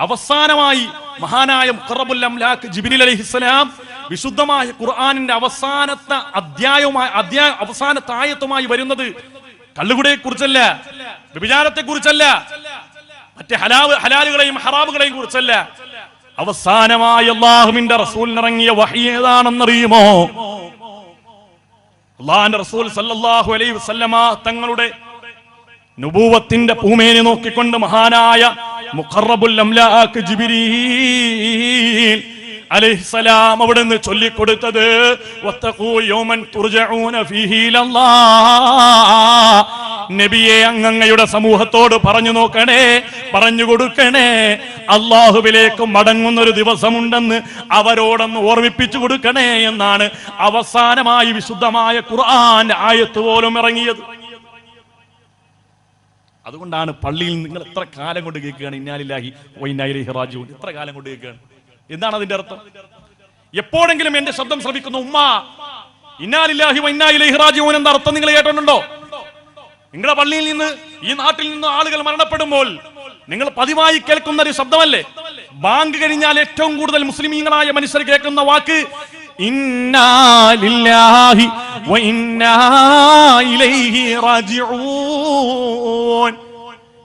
അവസാനമായി മഹാനായ മുഖറബുൽ അംലാക്ക് ജിബ്രീൽ അലൈഹിസ്സലാം വിശുദ്ധമായ ഖുർആനിന്റെ അവസാനത്തെ അവസാനത്തെ ആയത്തുമായി വരുന്നത് കള്ളുകുടിയെ കുറിച്ചല്ല, വ്യഭിചാരത്തെ കുറിച്ചല്ല, മറ്റേ ഹലാലുകളെയും ഹറാമുകളെയും കുറിച്ചല്ല. അവസാനമായി അല്ലാഹുവിന്റെ റസൂലിനിറങ്ങിയ വഹി ഏതാണെന്നറിയുമോ? അല്ലാഹുവിന്റെ റസൂൽ സല്ലല്ലാഹു അലൈഹി വസല്ലമ തങ്ങളുടെ നുബൂവത്തിന്റെ പൂമേനി നോക്കിക്കൊണ്ട് മഹാനായ മുഖറബുൽ അംലാക്ക് ജിബ്രീൽ അലൈഹിസ്സലാം അവിടുന്ന് ചൊല്ലിക്കൊടുത്തത് വത്തഖൂ യൗമൻ തുർജഊന ഫീഹി ഇലല്ലാഹ്. നബിയെ, അങ്ങയുടെ സമൂഹത്തോട് പറഞ്ഞു കൊടുക്കണേ, അള്ളാഹുവിലേക്ക് മടങ്ങുന്നൊരു ദിവസമുണ്ടെന്ന് അവരോടൊന്ന് ഓർമ്മിപ്പിച്ചു കൊടുക്കണേ എന്നാണ് അവസാനമായി വിശുദ്ധമായ ഖുർആൻ ആയത്ത് പോലും ഇറങ്ങിയത്. അതുകൊണ്ടാണ് പള്ളിയിൽ നിങ്ങൾ എത്ര കാലം കൊണ്ട് കേൾക്കുകയാണ് ഇന്നാലില്ലാഹി വഇന്നാ ഇലൈഹി റാജിഊൻ, എത്ര കാലം കൊണ്ട് കേൾക്കുകയാണ്? എന്താണ് അതിന്റെ അർത്ഥം? എപ്പോഴെങ്കിലും എന്റെ ശബ്ദം ശ്രവിക്കുന്ന ഉമ്മ ഇന്നാലില്ലാഹി വഇന്നാ ഇലൈഹി റാജിഊൻ എന്ന അർത്ഥം നിങ്ങൾ കേട്ടിട്ടുണ്ടോ? നിങ്ങളുടെ പള്ളിയിൽ നിന്ന്, ഈ നാട്ടിൽ നിന്ന് ആളുകൾ മരണപ്പെടുമ്പോൾ നിങ്ങൾ പതിവായി കേൾക്കുന്ന ഒരു ശബ്ദമല്ലേ? ബാങ്ക് കഴിഞ്ഞാൽ ഏറ്റവും കൂടുതൽ മുസ്ലിമീങ്ങളായ മനുഷ്യർ കേൾക്കുന്ന വാക്ക് ഇന്നാ ലില്ലാഹി വഇന്നാ ഇലൈഹി റാജിഊൻ.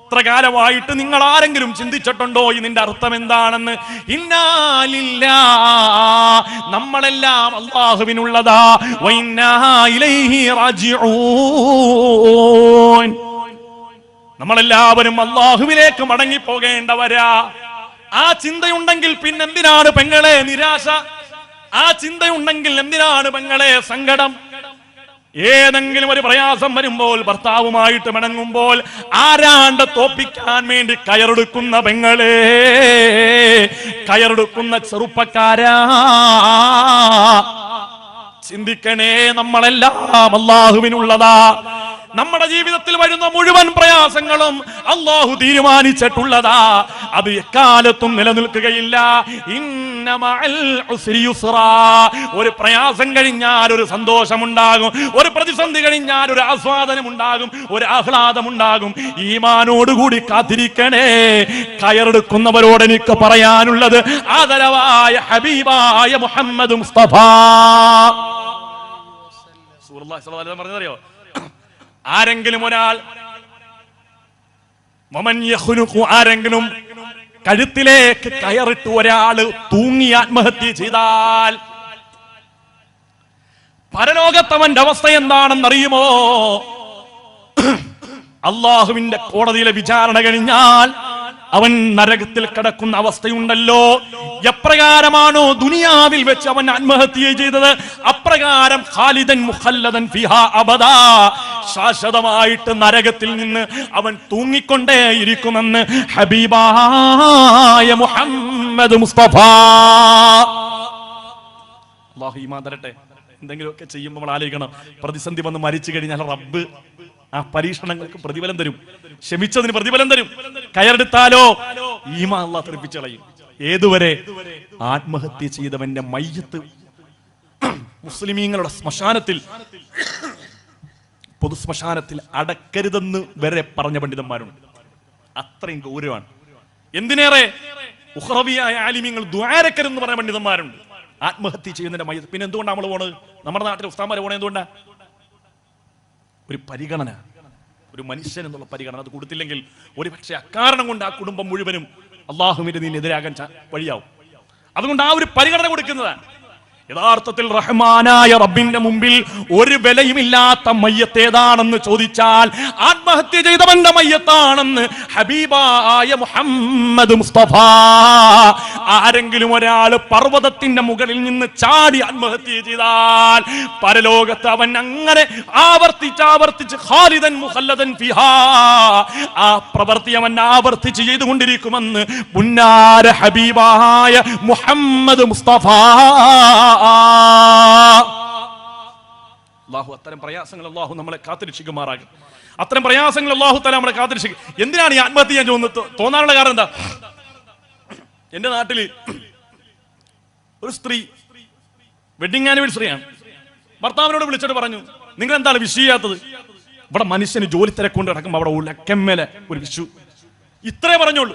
ഇത്ര കാലമായിട്ട് നിങ്ങൾ ആരെങ്കിലും ചിന്തിച്ചിട്ടുണ്ടോ ഇതിന്റെ അർത്ഥം എന്താണെന്ന്? ഇന്നാ ലില്ലാഹ്, നമ്മളെല്ലാം അല്ലാഹുവിനുള്ളതാ, വഇന്നാ ഇലൈഹി റാജിഊൻ, നമ്മളെല്ലാവരും അല്ലാഹുവിലേക്ക് മടങ്ങി പോകേണ്ടവരാ. ആ ചിന്തയുണ്ടെങ്കിൽ പിന്നെന്തിനാണ് പെങ്ങളെ നിരാശ? ആ ചിന്തയുണ്ടെങ്കിൽ എന്തിനാണ് പെങ്ങളെ സങ്കടം? ഏതെങ്കിലും ഒരു പ്രയാസം വരുമ്പോൾ, ഭർത്താവുമായിട്ട് മടങ്ങുമ്പോൾ ആരാണ്ട് തോപ്പിക്കാൻ വേണ്ടി കയറെടുക്കുന്ന പെങ്ങളെ, കയറെടുക്കുന്ന ചെറുപ്പക്കാരാ, ചിന്തിക്കണേ, നമ്മളെല്ലാം അല്ലാഹുവിനുള്ളതാ. നമ്മുടെ ജീവിതത്തിൽ വരുന്ന മുഴുവൻ പ്രയാസങ്ങളും അല്ലാഹു തീരുമാനിച്ചിട്ടുള്ളതാ. അത് എക്കാലത്തും നിലനിൽക്കുകയില്ല. ഇന്ന മഅൽ ഉസ്രി യുസ്റാ. ഒരു പ്രയാസം കഴിഞ്ഞാൽ ഒരു സന്തോഷമുണ്ടാകും, ഒരു പ്രതിസന്ധി കഴിഞ്ഞാൽ ഒരു ആസ്വാദനമുണ്ടാകും, ഒരു ആഹ്ലാദമുണ്ടാകും. ഈമാനോടുകൂടി കാത്തിരിക്കണേ. കയറെടുക്കുന്നവരോട് എനിക്ക് പറയാനുള്ളത് ആദരവായ ഹബീബായ മുഹമ്മദ് മുസ്തഫ റസൂലുള്ളാഹി സ്വല്ലല്ലാഹു അലൈഹി വസല്ലം പറഞ്ഞതറിയോ? ആരെങ്കിലും ഒരാൾ ആരെങ്കിലും കഴുത്തിലേക്ക് കയറിട്ട് ഒരാള് തൂങ്ങി ആത്മഹത്യ ചെയ്താൽ പരലോകത്തവന്റെ അവസ്ഥ എന്താണെന്നറിയുമോ? അള്ളാഹുവിന്റെ കോടതിയിലെ വിചാരണ കഴിഞ്ഞാൽ അവൻ നരകത്തിൽ കിടക്കുന്ന അവസ്ഥയുണ്ടല്ലോ. എപ്രകാരമാണോ ദുനിയാവിൽ വെച്ച് അവൻ ആത്മഹത്യ ചെയ്തത്, അപ്രകാരം ഖാലിദൻ മുഖല്ലദൻ ഫിഹാ അബദാ, ശാശ്വതമായിട്ട് നരകത്തിൽ നിന്ന് അവൻ തൂങ്ങിക്കൊണ്ടേയിരിക്കുമെന്ന് ഹബീബായ മുഹമ്മദ് മുസ്തഫ. അല്ലാഹു ഈമാൻ തരട്ടെ. എന്തെങ്കിലുമൊക്കെ ചെയ്യുമ്പോൾ നമ്മൾ ആലോചിക്കണം, പ്രതിസന്ധി വന്ന് മരിച്ചു കഴിഞ്ഞാൽ റബ്ബ് ആ പരീക്ഷണങ്ങൾക്ക് പ്രതിഫലം തരും, ക്ഷമിച്ചതിന് പ്രതിഫലം തരും. കയറെടുത്താലോ ഈമാൻ അല്ലാഹു തെറിപ്പിച്ച് കളയും. ഏതുവരെ? ആത്മഹത്യ ചെയ്തവന്റെ മയ്യത്ത് മുസ്ലിമീങ്ങളുടെ ശ്മശാനത്തിൽ പൊതുശ്മശാനത്തിൽ അടക്കരുതെന്ന് വരെ പറഞ്ഞ പണ്ഡിതന്മാരുണ്ട്. അത്രയും ഗൗരവമാണ്. എന്തിനേറെ ഉഖ്റവിയായ ആലിമീങ്ങൾ ദുആരക്കരുതെന്ന് പറഞ്ഞ പണ്ഡിതന്മാരുണ്ട്. ആത്മഹത്യ ചെയ്യുന്നതിന്റെ മയ്യത്ത്. പിന്നെ എന്തുകൊണ്ടാണ് നമ്മൾ പോണത്? നമ്മുടെ നാട്ടിലെ ഉസ്താദ്മാർ പോണത് എന്തുകൊണ്ടാ? ഒരു പരിഗണന, ഒരു മനുഷ്യൻ എന്നുള്ള പരിഗണന അത് കൊടുത്തില്ലെങ്കിൽ ഒരു പക്ഷേ അക്കാരണം കൊണ്ട് ആ കുടുംബം മുഴുവനും അള്ളാഹുവിന്റെ ദീനിനെതിരാകാൻ വഴിയാവും. അതുകൊണ്ട് ആ ഒരു പരിഗണന കൊടുക്കുന്നതാണ്. യഥാർത്ഥത്തിൽ റഹ്മാനായ റബ്ബിന്റെ മുമ്പിൽ ഒരു വിലയുമില്ലാത്ത മയ്യത്ത് ഏതാണെന്ന് ചോദിച്ചാൽ ആത്മഹത്യ ചെയ്തവന്റെ മയ്യത്താണെന്ന് ഹബീബായ മുഹമ്മദ് മുസ്തഫ. ആരെങ്കിലും ഒരാൾ പർവ്വതത്തിന്റെ മുകളിൽ നിന്ന് ചാടി ആത്മഹത്യ ചെയ്താൽ പരലോകത്ത് അവൻ അങ്ങനെ ആവർത്തിച്ച് ഖാലിദൻ മുഖല്ലദൻ ഫിഹാ, ആ പ്രവൃത്തി അവൻ ആവർത്തിച്ച് ചെയ്തുകൊണ്ടിരിക്കുമെന്ന് പുന്നാര ഹബീബായ മുഹമ്മദ് മുസ്തഫ. അല്ലാഹു അത്തരം പ്രയാസങ്ങൾ അല്ലാഹു നമ്മളെ കാത്തിരക്ഷിക്കുമാറാകും. അത്തരം പ്രയാസങ്ങൾ അല്ലാഹു തആല നമ്മളെ കാത്തിരക്ഷിക്കും. എന്തിനാണ് ഈ ആത്മഹത്യ ചെയ്യാൻ തോന്നാനുള്ള കാരണം എന്താ? എന്റെ നാട്ടില് ഒരു സ്ത്രീ വെഡിങ് ആനിവേഴ്സറിയാണ്. ഭർത്താവിനോട് വിളിച്ചിട്ട് പറഞ്ഞു, നിങ്ങൾ എന്താണ് വിഷ് ചെയ്യാത്തത്? ഇവിടെ മനുഷ്യന് ജോലി തിരക്കൊണ്ട് കിടക്കുമ്പോൾ അവിടെ ഉലക്കമ്മേലെ ഒരു വിഷു. ഇത്രേ പറഞ്ഞോളൂ.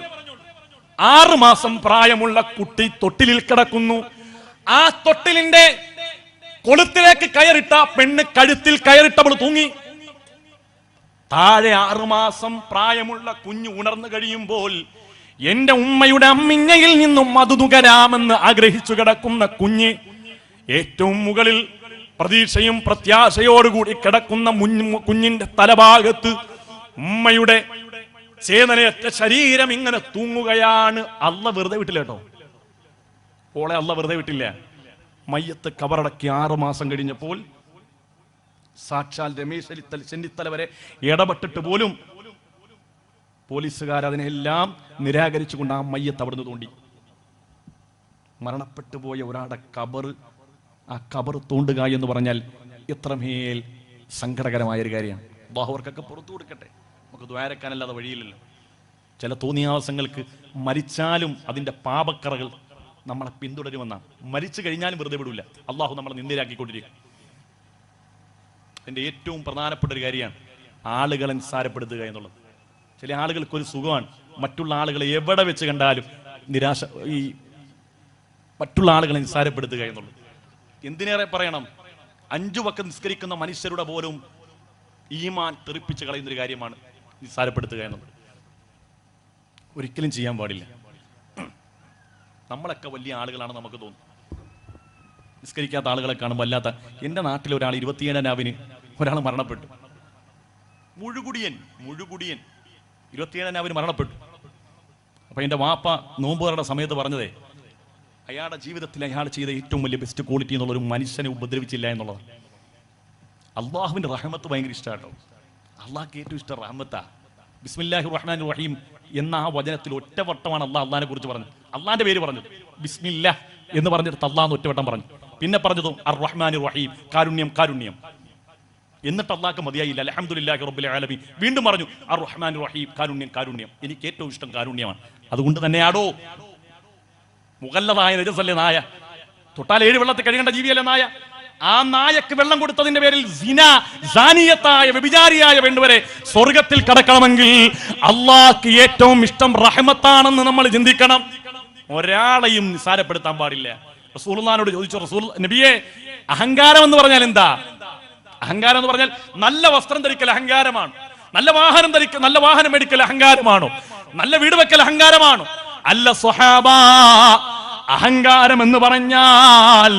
6 മാസം പ്രായമുള്ള കുട്ടി തൊട്ടിലിൽ കിടക്കുന്നു. ആ തൊട്ടിലിന്റെ കൊളുത്തിലേക്ക് കയറിട്ട പെണ്ണ് കഴുത്തിൽ കയറിട്ടവൾ തൂങ്ങി. താഴെ 6 മാസം പ്രായമുള്ള കുഞ്ഞ് ഉണർന്നു കഴിയുമ്പോൾ എന്റെ ഉമ്മയുടെ അമ്മിഞ്ഞയിൽ നിന്നും മധു നുകരാമെന്ന് ആഗ്രഹിച്ചു കിടക്കുന്ന കുഞ്ഞ് ഏറ്റവും മുകളിൽ പ്രതീക്ഷയും പ്രത്യാശയോടുകൂടി കിടക്കുന്ന കുഞ്ഞിന്റെ തലഭാഗത്ത് ഉമ്മയുടെ ചേതനയറ്റ ശരീരം ഇങ്ങനെ തൂങ്ങുകയാണ്. അള്ള വെറുതെ വിട്ടില്ല കേട്ടോ, ഓളെ അള്ള വെറുതെ വിട്ടില്ല. മയ്യത്ത് കബറടക്കി 6 മാസം കഴിഞ്ഞപ്പോൾ സാക്ഷാൽ രമേശ് ചെന്നിത്തല വരെ ഇടപെട്ടിട്ട് പോലും പോലീസുകാർ അതിനെല്ലാം നിരാകരിച്ചുകൊണ്ട് ആ മയ്യത്ത് അവിടുന്ന് തോണ്ടി. മരണപ്പെട്ടു പോയ ഒരാളുടെ ആ കബർ തോണ്ടുക എന്ന് പറഞ്ഞാൽ എത്രമേൽ സങ്കടകരമായ ഒരു കാര്യമാണ്. അല്ലാഹു അവർക്കൊക്കെ പുറത്തു കൊടുക്കട്ടെ. നമുക്ക് ദ്വാരക്കാനല്ലാതെ വഴിയില്ലല്ലോ. ചില തോന്നിയാവസങ്ങൾക്ക് മരിച്ചാലും അതിന്റെ പാപക്കറകൾ നമ്മളെ പിന്തുടരുമെന്നാണ്. മരിച്ചു കഴിഞ്ഞാലും വെറുതെ വിടൂല. അള്ളാഹു നമ്മളെ നിന്ദരാക്കിക്കൊണ്ടിരിക്കും. അതിന്റെ ഏറ്റവും പ്രധാനപ്പെട്ട ഒരു കാര്യമാണ് ആളുകളെ നിസ്സാരപ്പെടുത്തുക എന്നുള്ളത്. ചില ആളുകൾക്ക് ഒരു സുഖമാണ് മറ്റുള്ള ആളുകളെ എവിടെ വെച്ച് കണ്ടാലും മറ്റുള്ള ആളുകളെ നിസ്സാരപ്പെടുത്തുക എന്നുള്ളത്. എന്തിനേറെ പറയണം, 5 വക്ത് നിസ്കരിക്കുന്ന മനുഷ്യരുടെ പോലും ഈമാൻ തെറിപ്പിച്ച് കളയുന്നൊരു കാര്യമാണ് നിസ്സാരപ്പെടുത്തുക എന്നുള്ളത്. ഒരിക്കലും ചെയ്യാൻ പാടില്ല. നമ്മളൊക്കെ വലിയ ആളുകളാണ് നമുക്ക് തോന്നും. നിസ്കരിക്കാത്ത ആളുകളെ കാണുമ്പോൾ അല്ലാത്ത. എൻ്റെ നാട്ടിലെ ഒരാൾ 27-ാം രാവിന് ഒരാൾ മരണപ്പെട്ടു. മുഴുകുടിയൻ 27-ാം രാവിന് മരണപ്പെട്ടു. അപ്പൊ എൻ്റെ വാപ്പ നോമ്പുകാരുടെ സമയത്ത് പറഞ്ഞതേ, അയാളുടെ ജീവിതത്തിൽ അയാൾ ചെയ്ത ഏറ്റവും വലിയ ബെസ്റ്റ് ക്വാളിറ്റി എന്നുള്ളൊരു മനുഷ്യനെ ഉപദ്രവിച്ചില്ല എന്നുള്ളതാണ്. അള്ളാഹുവിന്റെ റഹ്മത്ത് ഭയങ്കര ഇഷ്ടമാട്ടോ. അള്ളാഹ്ക്ക് ഏറ്റവും ഇഷ്ടം റഹ്മത്താ. ബിസ്മില്ലാഹിർ റഹ്മാനിർ റഹീം എന്ന ആ വചനത്തിൽ ഒറ്റവട്ടമാണ് അള്ളാഹിനെ കുറിച്ച് പറഞ്ഞത്. അള്ളാന്റെ പേര് പറഞ്ഞത് ബിസ്മില്ലാ എന്ന് പറഞ്ഞിട്ട് അള്ളാഹ് ഒറ്റവട്ടം പറഞ്ഞു. പിന്നെ പറഞ്ഞതും അർ റഹ്മാനിർ റഹീം, കാരുണ്യം. എന്നിട്ട് അള്ളാഹ്ക്ക് മതിയായില്ല, അൽഹംദുലില്ലാഹി റബ്ബിൽ ആലമീൻ. വീണ്ടും പറഞ്ഞു അർ റഹ്മാനിർ റഹീം, കാരുണ്യം. എനിക്ക് ഏറ്റവും ഇഷ്ടം കാരുണ്യമാണ്. അതുകൊണ്ട് തന്നെയാടോ മുഗല്ലദായ നജസല്ലേ നായ, തൊട്ടാൽ 7 വെള്ളത്തിൽ കഴുകേണ്ട ജീവിയല്ലേ നായ. ആ നായക്ക് വെള്ളം കൊടുത്തതിന്റെ പേരിൽ സാനിയത്തായ വ്യഭിചാരിയായ പെണ്ണുവരെ സ്വർഗത്തിൽ കടക്കണമെങ്കിൽ അള്ളാഹ്ക്ക് ഏറ്റവും ഇഷ്ടം റഹ്മത്താണെന്ന് നമ്മൾ ചിന്തിക്കണം. ഒരാളെയും നിസാരപ്പെടുത്താൻ പാടില്ല. റസൂലുള്ളാഹിനോട് ചോദിച്ചു, റസൂൽ നബിയെ, അഹങ്കാരം എന്ന് പറഞ്ഞാൽ എന്താ? അഹങ്കാരം എന്ന് പറഞ്ഞാൽ നല്ല വസ്ത്രം ധരിക്കൽ അഹങ്കാരമാണ്, നല്ല വാഹനം മേടിക്കൽ അഹങ്കാരമാണോ? നല്ല വീട് വെക്കൽ അഹങ്കാരമാണോ? അല്ല സ്വഹാബ, അഹങ്കാരം എന്ന് പറഞ്ഞാൽ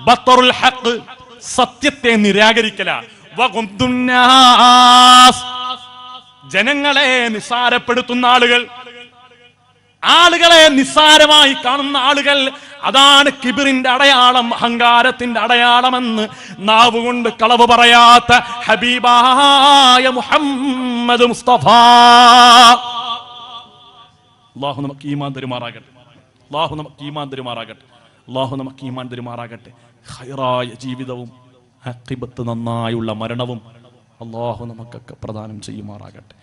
ബത്തറുൽ ഹഖ്, സത്യത്തെ നിരാകരിക്കലാണ്. ജനങ്ങളെ നിസ്സാരപ്പെടുത്തുന്ന ആളുകളെ നിസ്സാരമായി കാണുന്ന ആളുകൾ, അതാണ് കിബിറിന്റെ അടയാളം, അഹങ്കാരത്തിന്റെ അടയാളമെന്ന് നാവുകൊണ്ട് കളവ് പറയാത്ത ഹബീബായ മുഹമ്മദ് മുസ്തഫ. അല്ലാഹു നമുക്ക് ഈമാൻ തരുമാറാകട്ടെ. അല്ലാഹു നമുക്ക് ഈമാൻ തരുമാറാകട്ടെ. ഖൈറായ ജീവിതവും ആഖിബത്ത് നന്നായുള്ള മരണവും അല്ലാഹു നമുക്കൊക്കെ പ്രദാനം ചെയ്യുമാറാകട്ടെ.